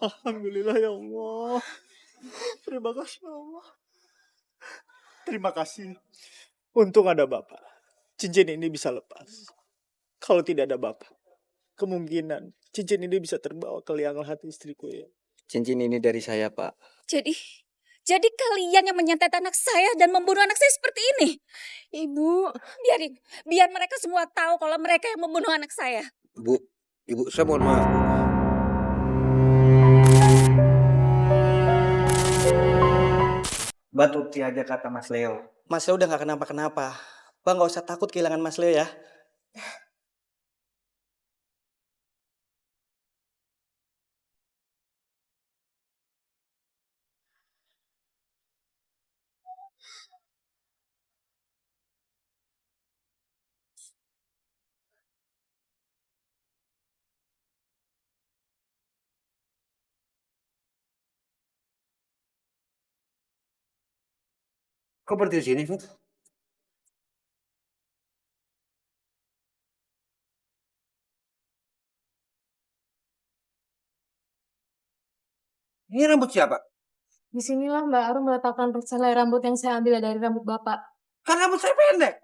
Alhamdulillah ya Allah. Terima kasih ya Allah. Terima kasih. Untung ada Bapak. Cincin ini bisa lepas. Kalau tidak ada Bapak, kemungkinan cincin ini bisa terbawa ke liang lahat istriku ya. Cincin ini dari saya, Pak. Jadi kalian yang menyantet anak saya dan membunuh anak saya seperti ini? Ibu, Biar mereka semua tahu kalau mereka yang membunuh anak saya. Bu, Ibu, saya mohon maaf. Batu bukti aja kata Mas Leo. Mas Leo udah gak kenapa-kenapa. Bang gak usah takut kehilangan Mas Leo ya. Kok berhenti di sini, Fut? Ini rambut siapa? disinilah Mbak Arum meletakkan selai rambut yang saya ambil dari rambut Bapak. Kan rambut saya pendek.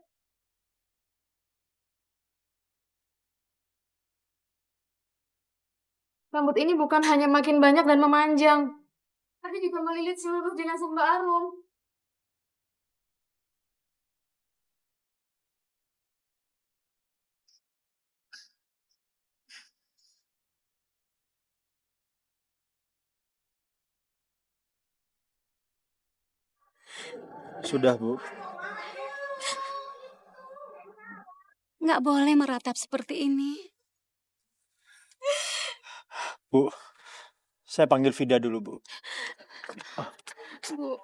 Rambut ini bukan hanya makin banyak dan memanjang, tapi juga melilit seluruh jenazah Mbak Arum. Sudah, Bu. Nggak boleh meratap seperti ini. Bu, saya panggil Vida dulu, Bu. Bu,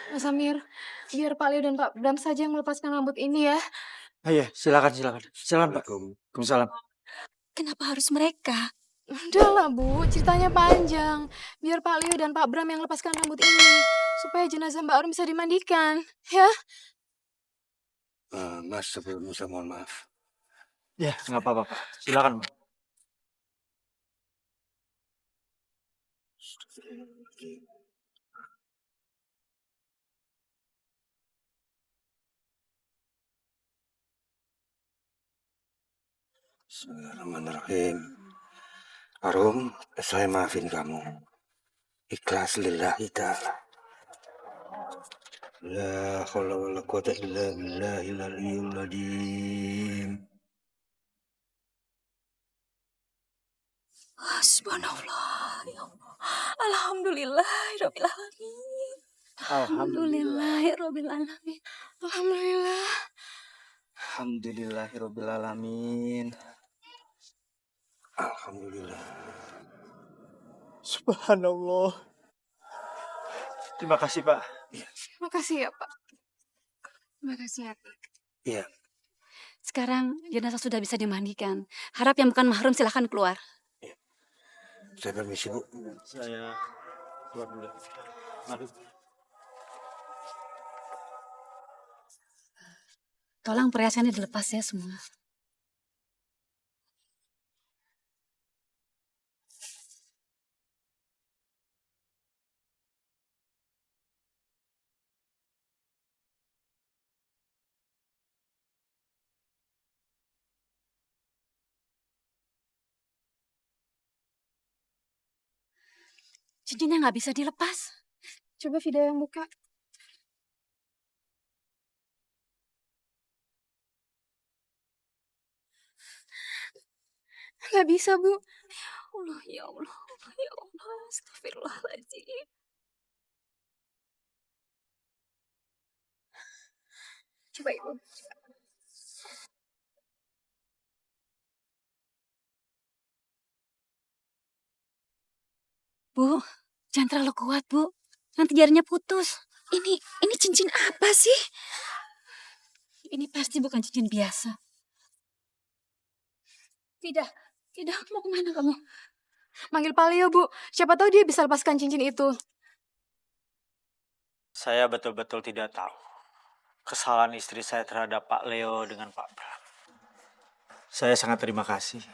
Mas Amir, biar Pak Leo dan Pak Bram saja yang melepaskan rambut ini ya. Iya, silakan. Silakan, Pak. Waalaikumsalam. Kenapa harus mereka? Udah lah Bu, ceritanya panjang. Biar Pak Leo dan Pak Bram yang lepaskan rambut ini. Supaya jenazah Mbak Arum bisa dimandikan, ya. Mas, sebelumnya saya mohon maaf. Ya, nggak apa-apa, Pak. Silakan, Pak. Bismillahirrahmanirrahim. Arum, saya maafin kamu. Ikhlas lillahi ta'ala. La haula wala quwata illa billahil aliyyil azim. Subhanallah, ya Allah. Alhamdulillahirrabbilalamin. Alhamdulillahirrabbilalamin. Alhamdulillah. Alhamdulillahirrabbilalamin. Alhamdulillah. Subhanallah. Terima kasih, Pak. Terima kasih ya Pak. Terima kasih ya Pak. Iya, Sekarang jenazah sudah bisa dimandikan. Harap yang bukan mahrum silahkan keluar. saya permisi, Bu. Saya keluar dulu. Mari. Tolong perhiasannya dilepas ya semua. Cincinnya nggak bisa dilepas. Coba video yang buka. Nggak bisa Bu. Allah, ya Allah, ya Allah, astagfirullahaladzim. Coba Ibu. Bu, jangan terlalu kuat, Bu. Nanti jarinya putus. Ini cincin apa sih? Ini pasti bukan cincin biasa. Tidak, mau kemana kamu? Manggil Pak Leo Bu. Siapa tahu dia bisa lepaskan cincin itu. Saya betul-betul tidak tahu kesalahan istri saya terhadap Pak Leo dengan Pak Bram. Saya sangat terima kasih.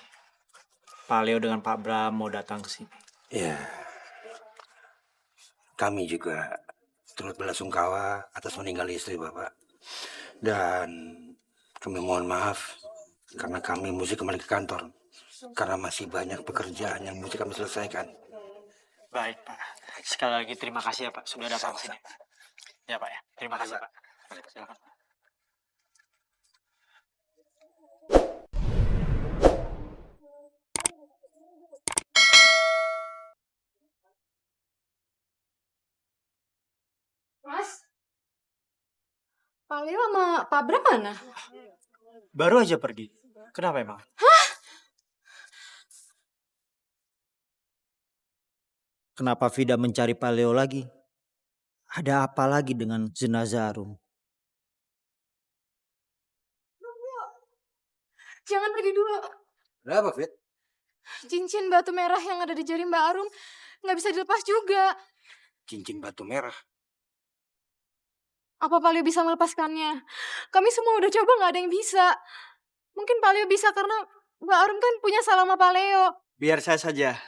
Pak Leo dengan Pak Bram mau datang ke sini. Ya, kami juga turut belasungkawa atas meninggal istri Bapak. Dan kami mohon maaf karena kami mesti kembali ke kantor. Karena masih banyak pekerjaan yang mesti kami selesaikan. Baik, Pak. Sekali lagi terima kasih ya, Pak. Sudah datang ke sini. Ya, Pak ya. Terima kasih, Pak. Silakan. Mas, Pak Leo sama Pak Bram mana? Baru aja pergi. Kenapa emang? Kenapa Vida mencari Pak Leo lagi? Ada apa lagi dengan jenazah Arum? Jangan pergi dulu. Kenapa, Fit? Cincin batu merah yang ada di jari Mbak Arum nggak bisa dilepas juga. Cincin batu merah. Apa Pak Leo bisa melepaskannya? Kami semua udah coba nggak ada yang bisa. Mungkin Pak Leo bisa karena Mbak Arum kan punya salah sama Pak Leo. Biar saya saja.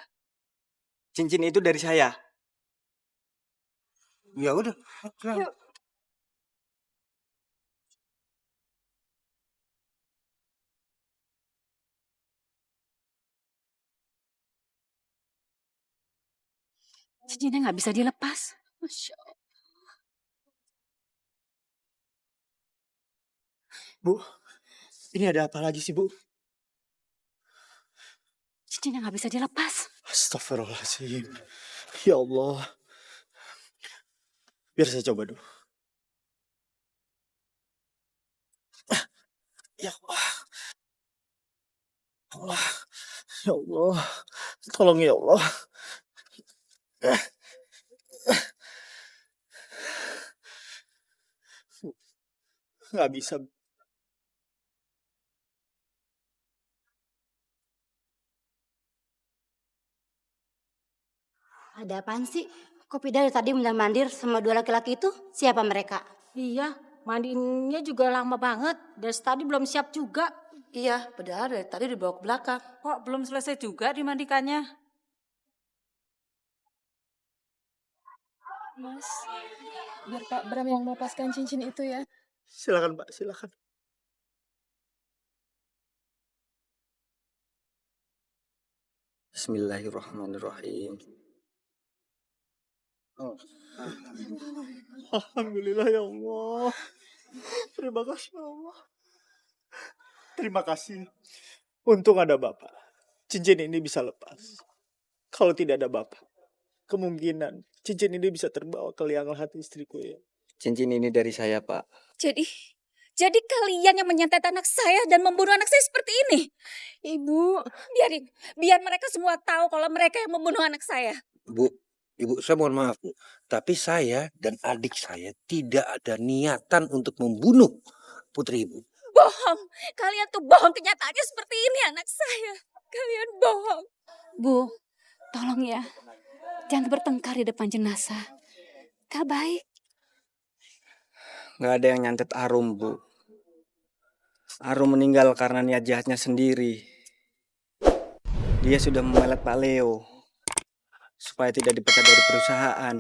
Cincin itu dari saya. Ya udah. Yuk. Cincinnya nggak bisa dilepas. Masya Allah. Bu, ini ada apa lagi sih, Bu? Cincinnya nggak bisa dilepas. Astagfirullahaladzim. Ya Allah. Biar saya coba dulu. Ya Allah. Allah. Ya Allah. Tolong ya Allah. Nggak bisa. Ada apaan sih? Kok Pida dari tadi mondar-mandir sama dua laki-laki itu? Siapa mereka? Iya, mandiinnya juga lama banget. Dari tadi belum siap juga. Iya, padahal dari tadi dibawa ke belakang. Kok belum selesai juga dimandikannya? Mas, biar Pak Bram yang melepaskan cincin itu ya. Silakan, Pak. Silakan. Bismillahirrahmanirrahim. Alhamdulillah ya Allah. Terima kasih ya Allah. Terima kasih. Untung ada Bapak. Cincin ini bisa lepas. Kalau tidak ada Bapak, kemungkinan cincin ini bisa terbawa ke liang lahat istriku ya. Cincin ini dari saya, Pak. Jadi kalian yang menyantet anak saya dan membunuh anak saya seperti ini. Ibu, Biar mereka semua tahu kalau mereka yang membunuh anak saya. Bu, Ibu, saya mohon maaf, Bu. Tapi saya dan adik saya tidak ada niatan untuk membunuh putri Ibu. Bohong. Kalian tuh bohong, kenyataannya seperti ini anak saya. Kalian bohong. Bu, tolong ya. Jangan bertengkar di depan jenazah. Gak baik. Nggak ada yang nyantet Arum, Bu. Arum meninggal karena niat jahatnya sendiri. Dia sudah memelet Pak Leo supaya tidak dipecat dari perusahaan.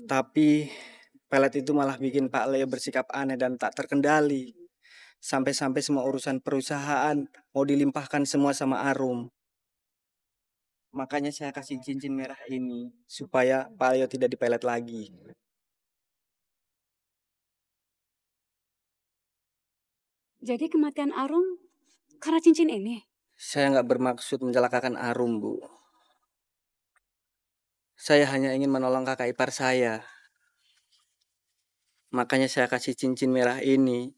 Tapi pelet itu malah bikin Pak Leo bersikap aneh dan tak terkendali. Sampai-sampai semua urusan perusahaan mau dilimpahkan semua sama Arum. Makanya saya kasih cincin merah ini supaya Pak Leo tidak dipelet lagi. Jadi kematian Arum karena cincin ini? Saya nggak bermaksud mencelakakan Arum, Bu. Saya hanya ingin menolong kakak ipar saya. Makanya saya kasih cincin merah ini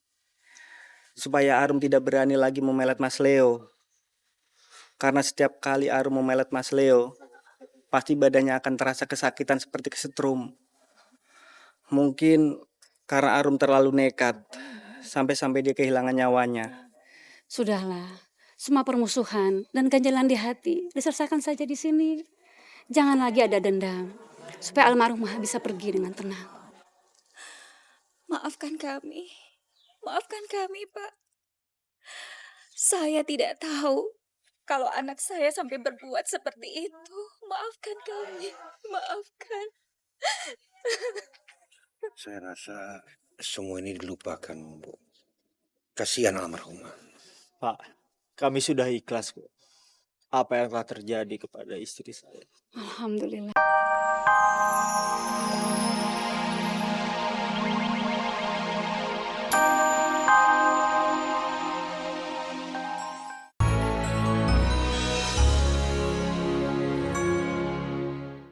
supaya Arum tidak berani lagi memelet Mas Leo. Karena setiap kali Arum memelet Mas Leo, pasti badannya akan terasa kesakitan seperti kesetrum. Mungkin karena Arum terlalu nekat, sampai-sampai dia kehilangan nyawanya. Sudahlah, semua permusuhan dan ganjalan di hati diselesaikan saja di sini. Jangan lagi ada dendam, supaya almarhumah bisa pergi dengan tenang. Maafkan kami, Pak. Saya tidak tahu kalau anak saya sampai berbuat seperti itu. Maafkan kami, maafkan. Saya rasa semua ini dilupakan, Bu. Kasihan almarhumah. Pak, kami sudah ikhlas kok. Apa yang telah terjadi kepada istri saya. Alhamdulillah.